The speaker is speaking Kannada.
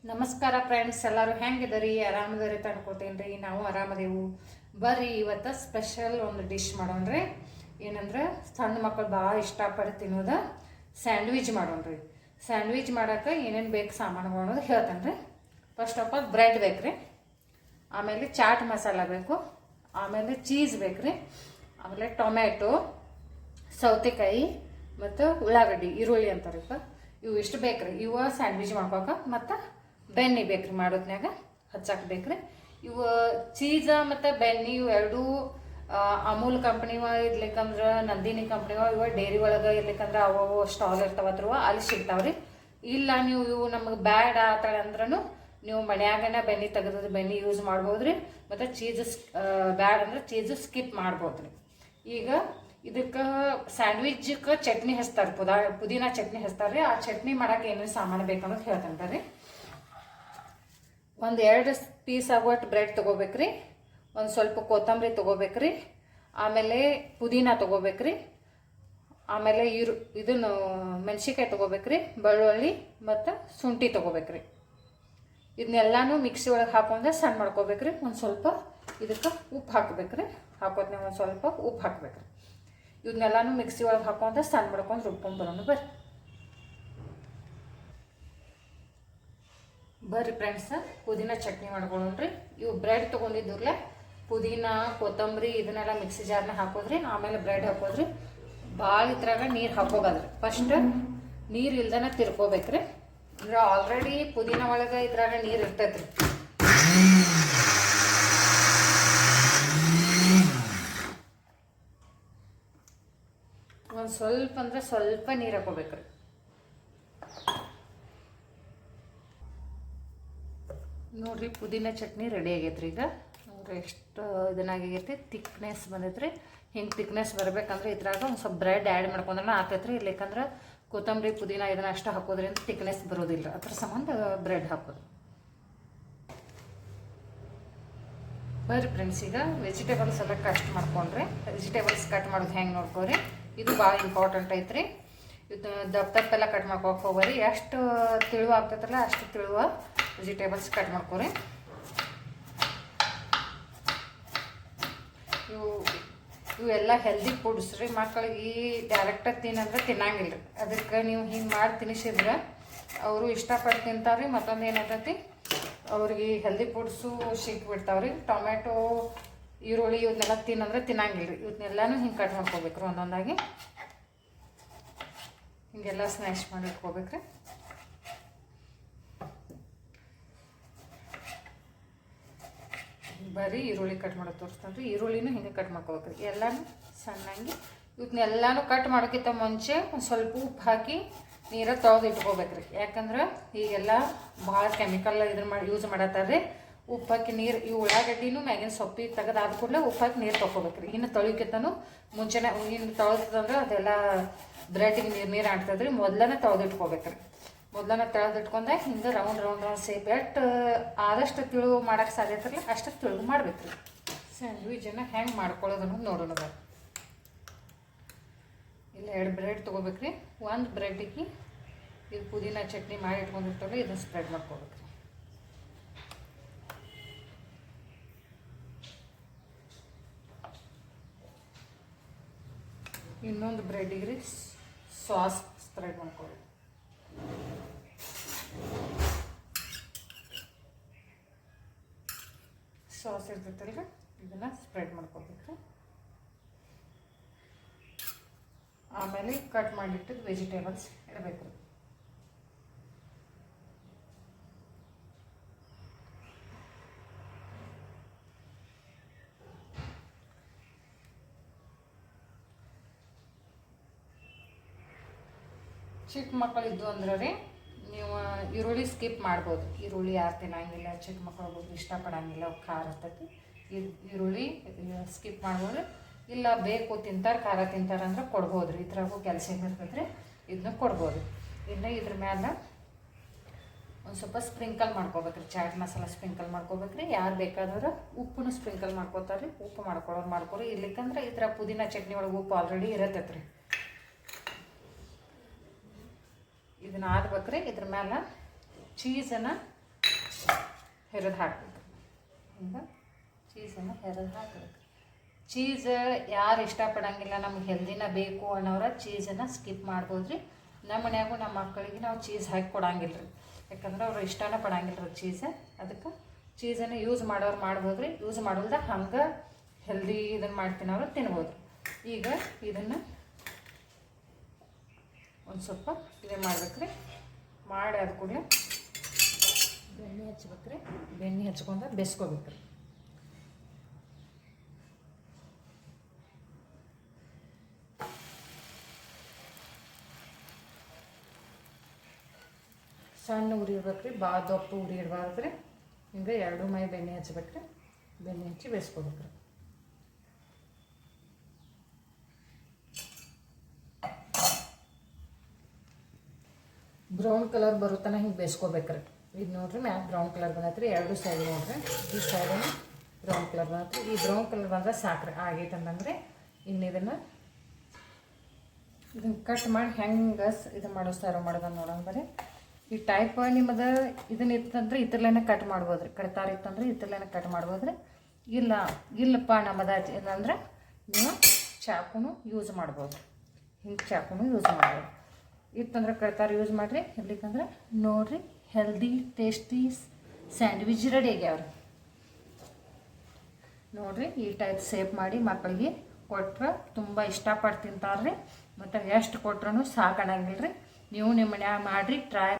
ನಮಸ್ಕಾರ ಫ್ರೆಂಡ್ಸ್, ಎಲ್ಲರೂ ಹೆಂಗಿದರಿ? ಆರಾಮದರಿ ತಂದ್ಕೊತೇನ್ರಿ. ನಾವು ಆರಾಮದೇವು. ಬರ್ರಿ ಇವತ್ತು ಸ್ಪೆಷಲ್ ಒಂದು ಡಿಶ್ ಮಾಡೋಣ್ರಿ. ಏನಂದ್ರೆ ಸಣ್ಣ ಮಕ್ಕಳು ಭಾಳ ಇಷ್ಟಪಟ್ಟು ತಿನ್ನೋದು ಸ್ಯಾಂಡ್ವಿಚ್ ಮಾಡೋಣ್ರಿ. ಸ್ಯಾಂಡ್ವಿಚ್ ಮಾಡೋಕೆ ಏನೇನು ಬೇಕು ಸಾಮಾನುಗಳು ಅನ್ನೋದು ಹೇಳ್ತೇನೆ ರೀ. ಫಸ್ಟ್ ಆಫ್ ಆಲ್ ಬ್ರೆಡ್ ಬೇಕು ರೀ, ಆಮೇಲೆ ಚಾಟ್ ಮಸಾಲ ಬೇಕು, ಆಮೇಲೆ ಚೀಸ್ ಬೇಕು ರೀ, ಆಮೇಲೆ ಟೊಮ್ಯಾಟೊ, ಸೌತೆಕಾಯಿ ಮತ್ತು ಉಳ್ಳಾಗಡ್ಡಿ, ಈರುಳ್ಳಿ ಅಂತಾರೆ ಇವು ಇಷ್ಟು ಬೇಕು ರೀ. ಇವು ಸ್ಯಾಂಡ್ವಿಚ್ ಮಾಡ್ಕೋಕೆ ಮತ್ತು ಬೆಣ್ಣೆ ಬೇಕು ರೀ, ಮಾಡೋದ್ನಾಗ ಹಚ್ಚಾಕ ಬೇಕು ರೀ. ಇವು ಚೀಸ ಮತ್ತು ಬೆಣ್ಣೆ ಇವು ಎರಡೂ ಅಮೂಲ್ ಕಂಪ್ನಿವ ಇರ್ಲಿಕ್ಕಂದ್ರೆ ನಂದಿನಿ ಕಂಪ್ನಿವ, ಇವ ಡೈರಿ ಒಳಗೆ ಇರ್ಲಿಕ್ಕಂದ್ರೆ ಅವು ಸ್ಟಾಲ್ ಇರ್ತಾವತ್ರವ ಅಲ್ಲಿ ಸಿಗ್ತಾವ್ರಿ. ಇಲ್ಲ ನೀವು ಇವು ನಮಗೆ ಬ್ಯಾಡ್ ಆತಾಳೆ ಅಂದ್ರೂ ನೀವು ಮನ್ಯಾಗನ ಬೆಣ್ಣೆ ತೆಗೆದು ಬೆಣ್ಣೆ ಯೂಸ್ ಮಾಡ್ಬೋದು ರೀ. ಮತ್ತು ಚೀಸ್ ಬ್ಯಾಡ್ ಅಂದ್ರೆ ಚೀಸ್ ಸ್ಕಿಪ್ ಮಾಡ್ಬೋದು ರೀ. ಈಗ ಇದಕ್ಕೆ ಸ್ಯಾಂಡ್ವಿಚ್ಗೆ ಚಟ್ನಿ ಹಚ್ತಾರೆ, ಪುದೀನ ಚಟ್ನಿ ಹಚ್ತಾರೆ. ಆ ಚಟ್ನಿ ಮಾಡೋಕೆ ಏನೇನು ಸಾಮಾನು ಬೇಕನ್ನೋದು ಹೇಳ್ತಂತ ರೀ. ಒಂದು 2 ಪೀಸ್ ಆಗುವಷ್ಟು ಬ್ರೆಡ್ ತೊಗೋಬೇಕ್ರಿ, ಒಂದು ಸ್ವಲ್ಪ ಕೊತ್ತಂಬರಿ ತೊಗೋಬೇಕ್ರಿ, ಆಮೇಲೆ ಪುದೀನ ತೊಗೋಬೇಕ್ರಿ, ಆಮೇಲೆ ಇದನ್ನು ಮೆಣಸಿನ್ಕಾಯಿ ತೊಗೋಬೇಕ್ರಿ, ಬೆಳ್ಳುಳ್ಳಿ ಮತ್ತು ಶುಂಠಿ ತೊಗೋಬೇಕ್ರಿ. ಇದನ್ನೆಲ್ಲಾನು ಮಿಕ್ಸಿ ಒಳಗೆ ಹಾಕೊಂಡ್ರೆ ಸಣ್ಣ ಮಾಡ್ಕೋಬೇಕ್ರಿ. ಒಂದು ಸ್ವಲ್ಪ ಇದಕ್ಕೆ ಉಪ್ಪು ಹಾಕ್ಬೇಕ್ರಿ, ಹಾಕೋದ್ನಾಗ ಒಂದು ಸ್ವಲ್ಪ ಉಪ್ಪು ಹಾಕ್ಬೇಕ್ರಿ. ಇವನ್ನೆಲ್ಲಾನು ಮಿಕ್ಸಿ ಒಳಗೆ ಹಾಕೊಂಡ್ರೆ ಸಣ್ಣ ಮಾಡ್ಕೊಂಡು ರುಬ್ಕೊಂಡು ಬರೋಣ. ಬರ್ರಿ ಫ್ರೆಂಡ್ಸ್, ಪುದೀನ ಚಟ್ನಿ ಮಾಡ್ಕೊಳ್ಳೋಣ್ರಿ. ಇವು ಬ್ರೆಡ್ ತೊಗೊಂಡಿದ್ರಲ್ಲ, ಪುದೀನ ಕೊತ್ತಂಬರಿ ಇದನ್ನೆಲ್ಲ ಮಿಕ್ಸಿ ಜಾರ್ನ ಹಾಕೋದ್ರಿ, ಆಮೇಲೆ ಬ್ರೆಡ್ ಹಾಕೋದ್ರಿ. ಭಾಳ ಇದ್ರಾಗ ನೀರು ಹಾಕೋಬಾರ್ದ್ರಿ. ಫಸ್ಟ್ ನೀರು ಇಲ್ದನ ತಿರ್ಕೋಬೇಕ್ರಿ. ಅಂದ್ರೆ ಆಲ್ರೆಡಿ ಪುದೀನ ಒಳಗೆ ಇದ್ರಾಗ ನೀರು ಇರ್ತೈತ್ರಿ. ಒಂದು ಸ್ವಲ್ಪ ಅಂದ್ರೆ ಸ್ವಲ್ಪ ನೀರು ಹಾಕೋಬೇಕ್ರಿ. ನೋಡ್ರಿ, ಪುದೀನ ಚಟ್ನಿ ರೆಡಿ ಆಗೈತ್ರಿ. ಈಗ ನೋಡ್ರಿ ಎಷ್ಟು ಇದನ್ನಾಗೈತಿ, ತಿಕ್ನೆಸ್ ಬಂದೈತ್ರಿ. ಹಿಂಗೆ ತಿಕ್ನೆಸ್ ಬರ್ಬೇಕಂದ್ರೆ ಇದ್ರಾಗ ಒಂದು ಸ್ವಲ್ಪ ಬ್ರೆಡ್ ಆ್ಯಡ್ ಮಾಡ್ಕೊಂಡ್ರೆ ಆತೈತ್ರಿ. ಇರ್ಲಿಕ್ಕಂದ್ರೆ ಕೊತ್ತಂಬರಿ ಪುದೀನ ಇದನ್ನ ಅಷ್ಟು ಹಾಕೋದ್ರಿಂದ ತಿಕ್ನೆಸ್ ಬರೋದಿಲ್ಲ. ಅದ್ರ ಸಂಬಂಧ ಬ್ರೆಡ್ ಹಾಕೋದು. ಬರ್ರಿ ಫ್ರೆಂಡ್ಸ್, ಈಗ ವೆಜಿಟೇಬಲ್ಸ್ ಎಲ್ಲ ಕಟ್ ಮಾಡ್ಕೊಂಡ್ರಿ. ವೆಜಿಟೇಬಲ್ಸ್ ಕಟ್ ಮಾಡೋದು ಹೆಂಗೆ ನೋಡ್ಕೋರಿ, ಇದು ಭಾಳ ಇಂಪಾರ್ಟೆಂಟ್ ಐತ್ರಿ. ಇದು ದಪ್ಪೆಲ್ಲ ಕಟ್ ಮಾಡ್ಕೋಕೆ ಹೋಗ್ರಿ. ಎಷ್ಟು ತಿಳುವ ಆಗ್ತೈತಲ್ಲ ಅಷ್ಟು ತಿಳುವ ವೆಜಿಟೇಬಲ್ಸ್ ಕಟ್ ಮಾಡ್ಕೊರಿ. ಇವೆಲ್ಲ ಹೆಲ್ದಿ ಫುಡ್ಸ್ ರೀ. ಮಕ್ಕಳಿಗೆ ಡೈರೆಕ್ಟಾಗಿ ತಿನ್ನಂದ್ರೆ ತಿನ್ನಂಗಿಲ್ಲ ರೀ. ಅದಕ್ಕೆ ನೀವು ಹಿಂಗೆ ಮಾಡಿ ತಿನ್ನಿಸಿದ್ರೆ ಅವರು ಇಷ್ಟಪಟ್ಟು ತಿಂತಾರೆ ರೀ. ಮತ್ತೊಂದು ಏನಾಗ್ತೈತಿ, ಅವ್ರಿಗೆ ಹೆಲ್ದಿ ಫುಡ್ಸು ಸಿಕ್ಬಿಡ್ತಾವ್ರಿ. ಟೊಮ್ಯಾಟೊ, ಈರುಳ್ಳಿ ಇವನ್ನೆಲ್ಲ ತಿನ್ನಂದ್ರೆ ತಿನ್ನಂಗಿಲ್ಲ ರೀ. ಇವನ್ನೆಲ್ಲನೂ ಹಿಂಗೆ ಕಟ್ ಮಾಡ್ಕೋಬೇಕ್ರಿ. ಒಂದೊಂದಾಗಿ ಹಿಂಗೆಲ್ಲ ಸ್ಮ್ಯಾಶ್ ಮಾಡಿ ಇಟ್ಕೋಬೇಕ್ರಿ. ಬರೀ ಈರುಳ್ಳಿ ಕಟ್ ಮಾಡೋದು ತೋರಿಸ್ತಾನೆ. ಈರುಳ್ಳಿನೂ ಹಿಂಗೆ ಕಟ್ ಮಾಡ್ಕೋಬೇಕ್ರಿ. ಎಲ್ಲನೂ ಸಣ್ಣಂಗೆ ಇವನ್ನೆಲ್ಲಾನು ಕಟ್ ಮಾಡೋಕ್ಕಿಂತ ಮುಂಚೆ ಒಂದು ಸ್ವಲ್ಪ ಉಪ್ಪು ಹಾಕಿ ನೀರ ತೊಳೆದು ಇಟ್ಕೋಬೇಕ್ರಿ. ಯಾಕಂದ್ರೆ ಈಗೆಲ್ಲ ಭಾಳ ಕೆಮಿಕಲ್ ಯೂಸ್ ಮಾಡತ್ತಾರೆ. ಉಪ್ಪು ಹಾಕಿ ನೀರು, ಈ ಉಳ್ಳಾಗಡ್ಡಿನೂ ಮ್ಯಾಗಿನ ಸೊಪ್ಪಿ ತೆಗೆದಾದ ಕೂಡಲೇ ಉಪ್ಪು ಹಾಕಿ ನೀರು ತೊಗೋಬೇಕ್ರಿ. ಇನ್ನು ತೊಳಿಕಿತ್ತನೂ ಮುಂಚೆನೇ ಇನ್ನು ತೊಳೆದಂದ್ರೆ ಅದೆಲ್ಲ ಬ್ರೆಡ್ಗೆ ನೀರು ಆಡ್ತದ್ರಿ. ಮೊದಲನೇ ತೊಳೆದಿಟ್ಕೋಬೇಕ್ರಿ. ಮೊದಲನ್ನ ತೆಳೆದಿಟ್ಕೊಂಡೆ ಹಿಂಗೆ ರೌಂಡ್ ಸೇಪ್ ಎಷ್ಟು ಆದಷ್ಟು ತಿಳು ಮಾಡೋಕ್ಕೆ ಸಾಧ್ಯತಲ್ಲ ಅಷ್ಟು ತಿಳುಗು ಮಾಡ್ಬೇಕ್ರಿ. ಸ್ಯಾಂಡ್ವಿಚನ್ನು ಹೆಂಗೆ ಮಾಡ್ಕೊಳ್ಳೋದನ್ನು ನೋಡೋಣ. ಇಲ್ಲ 2 ಬ್ರೆಡ್ ತೊಗೋಬೇಕ್ರಿ. ಒಂದು ಬ್ರೆಡ್ಡಿಗೆ ಇದು ಪುದೀನ ಚಟ್ನಿ ಮಾಡಿ ಇಟ್ಕೊಂಡಿರ್ತಾರಲ್ಲ ಇದನ್ನು ಸ್ಪ್ರೆಡ್ ಮಾಡ್ಕೋಬೇಕ್ರಿ. ಇನ್ನೊಂದು ಬ್ರೆಡ್ಡಿಗೆ ರೀ ಸಾಸ್ ಸ್ಪ್ರೆಡ್ ಮಾಡ್ಕೋಬೇಕು. ಸಾಸ್ ಇರ್ತೈತಲ್ರಿ, ಇದನ್ನು ಸ್ಪ್ರೆಡ್ ಮಾಡ್ಕೋಬೇಕು. ಆಮೇಲೆ ಕಟ್ ಮಾಡಿಟ್ಟಿದ್ದು ವೆಜಿಟೇಬಲ್ಸ್ ಇಡಬೇಕು. ಚಿಕ್ಕ ಮಕ್ಕಳಿದ್ದು ಅಂದ್ರೆ ರೀ ನೀವು ಈರುಳ್ಳಿ ಸ್ಕಿಪ್ ಮಾಡ್ಬೋದು. ಈರುಳ್ಳಿ ಯಾರು ತಿನ್ನಂಗಿಲ್ಲ, ಚಿಕ್ಕ ಮಕ್ಕಳು ಇಷ್ಟಪಡಂಗಿಲ್ಲ, ಖಾರ ಇರ್ತೈತಿ. ಈರುಳ್ಳಿ ಸ್ಕಿಪ್ ಮಾಡ್ಬೋದು. ಇಲ್ಲ ಬೇಕು ತಿಂತಾರೆ, ಖಾರ ತಿಂತಾರೆ ಅಂದ್ರೆ ಕೊಡ್ಬೋದು ರೀ. ಇದ್ರಾಗೂ ಕ್ಯಾಲ್ಸಿಯಂ ಇರ್ತೈತೆ ರೀ, ಇದನ್ನ ಕೊಡ್ಬೋದು. ಇನ್ನು ಇದ್ರ ಮೇಲೆ ಒಂದು ಸ್ವಲ್ಪ ಸ್ಪ್ರಿಂಕಲ್ ಮಾಡ್ಕೋಬೇಕ್ರಿ. ಚಾಟ್ ಮಸಾಲ ಸ್ಪ್ರಿಂಕಲ್ ಮಾಡ್ಕೋಬೇಕ್ರಿ. ಯಾರು ಬೇಕಾದ್ರೆ ಉಪ್ಪನ್ನು ಸ್ಪ್ರಿಂಕಲ್ ಮಾಡ್ಕೋತಾರೆ ರೀ. ಉಪ್ಪು ಮಾಡ್ಕೊಳ್ಳೋರು ಮಾಡ್ಕೊರಿ. ಇರ್ಲಿಕ್ಕಂದ್ರೆ ಈ ಥರ ಪುದೀನ ಚಟ್ನಿ ಒಳಗೆ ಉಪ್ಪು ಆಲ್ರೆಡಿ ಇರತ್ತೈತೆ ರೀ. ಇದನ್ನ ಆದ್ಬೇಕ್ರಿ. ಇದ್ರ ಮೇಲೆ ಚೀಸನ್ನು ಹೆರೆದು ಹಾಕಬೇಕು. ಹಿಂಗೆ ಚೀಸನ್ನು ಹೆರೆದು ಹಾಕಬೇಕು. ಚೀಸ್ ಯಾರು ಇಷ್ಟಪಡೋಂಗಿಲ್ಲ, ನಮ್ಗೆ ಹೆಲ್ದಿನ ಬೇಕು ಅನ್ನೋರ ಚೀಸನ್ನು ಸ್ಕಿಪ್ ಮಾಡ್ಬೋದು ರೀ. ನಮ್ಮ ಮನ್ಯಾಗೂ ನಮ್ಮ ಮಕ್ಕಳಿಗೆ ನಾವು ಚೀಸ್ ಹಾಕಿ ಕೊಡಂಗಿಲ್ಲ ರೀ, ಯಾಕಂದ್ರೆ ಅವರು ಇಷ್ಟನೇ ಪಡಂಗಿಲ್ಲ ರೀ ಚೀಸ್. ಅದಕ್ಕೆ ಚೀಸನ್ನು ಯೂಸ್ ಮಾಡೋರು ಮಾಡ್ಬೋದು ರೀ, ಯೂಸ್ ಮಾಡೋಲ್ದ ಹಂಗೆ ಹೆಲ್ದಿ ಇದನ್ನು ಮಾಡ್ತೀನಿ ಅವರು ತಿನ್ಬೋದು. ಈಗ ಇದನ್ನು ಒಂದು ಸ್ವಲ್ಪ ಇದೇ ಮಾಡ್ಬೇಕು ರೀ. ಮಾಡಿ ಆದ ಕೂಡಲೇ ಬೆಣ್ಣೆ ಹಚ್ಬೇಕು ರೀ. ಬೆಣ್ಣೆ ಹಚ್ಕೊಂಡು ಬೇಯಿಸ್ಕೋಬೇಕು ರೀ. ಸಣ್ಣ ಉರಿ ಇರ್ಬೇಕು ರೀ, ಭಾಳ ದಪ್ಪ ಉರಿ ಇರಬಾರ್ದು ರೀ. ಹಿಂಗೆ 2 ಮೈ ಬೆಣ್ಣೆ ಹಚ್ಬೇಕು ರೀ. ಬೆಣ್ಣೆ ಹಚ್ಚಿ ಬೇಯಿಸ್ಕೋಬೇಕು ರೀ. ಬ್ರೌನ್ ಕಲರ್ ಬರುತ್ತಾನ ಹಿಂಗೆ ಬೇಯಿಸ್ಕೋಬೇಕು ರೀ. ಇದು ನೋಡಿರಿ ಮ್ಯಾಲೆ ಬ್ರೌನ್ ಕಲರ್ ಬಂದೈತೆ ರೀ. 2 ಸೈಡ್ ನೋಡಿರಿ, ಈ ಸೈಡನ್ನು ಬ್ರೌನ್ ಕಲರ್ ಬಂದೈತೆ ರೀ. ಈ ಬ್ರೌನ್ ಕಲರ್ ಬಂದ್ರೆ ಸಾಕ್ರಿ, ಆಗೈತೆ ಅಂತಂದರೆ ಇನ್ನು ಇದನ್ನು ಕಟ್ ಮಾಡಿ ಹೆಂಗೆ ಇದು ಮಾಡೋ ಸರ್ವ್ ಮಾಡೋದು ನೋಡೋಣ ಬರ್ರಿ. ಈ ಟೈಪ್ ನಿಮ್ಮದು ಇದನ್ನ ಇತ್ತಂದ್ರೆ ಇತ್ತರ್ಲೇನೆ ಕಟ್ ಮಾಡ್ಬೋದು ರೀ. ಕಡ್ತಾರ ಇತ್ತಂದ್ರೆ ಇತ್ತರ್ಲೇನೆ ಕಟ್ ಮಾಡ್ಬೋದು ರೀ. ಇಲ್ಲಪ್ಪ ನಮ್ಮದ ಇಲ್ಲಂದ್ರೆ ನೀವು ಚಾಕುನು ಯೂಸ್ ಮಾಡ್ಬೋದು. ಹಿಂಗೆ ಚಾಕುನು ಯೂಸ್ ಮಾಡ್ಬೋದು. ಇತ್ತಂದ್ರೆ ಕಡ್ತಾರ ಯೂಸ್ ಮಾಡಿರಿ. ಇರ್ಲಿಕ್ಕಂದ್ರೆ ನೋಡಿರಿ ಹೆಲ್ದಿ ಟೇಸ್ಟಿ ಸ್ಯಾಂಡ್ವಿಚ್ ರೆಡಿ ಆಗ್ಯಾವ್ರಿ. ನೋಡಿರಿ ಈ ಟೈಪ್ ಸೇಪ್ ಮಾಡಿ ಮಕ್ಕಳಿಗೆ ಕೊಟ್ರೆ ತುಂಬ ಇಷ್ಟಪಟ್ಟು ತಿಂತಾರೆ ರೀ. ಮತ್ತು ಎಷ್ಟು ಕೊಟ್ರೂ ಸಾಕಾಗಂಗಿಲ್ಲ ರೀ. ನೀವು ನಿಮ್ಮ ಮನ್ಯಾಗ ಮಾಡಿರಿ, ಟ್ರೈ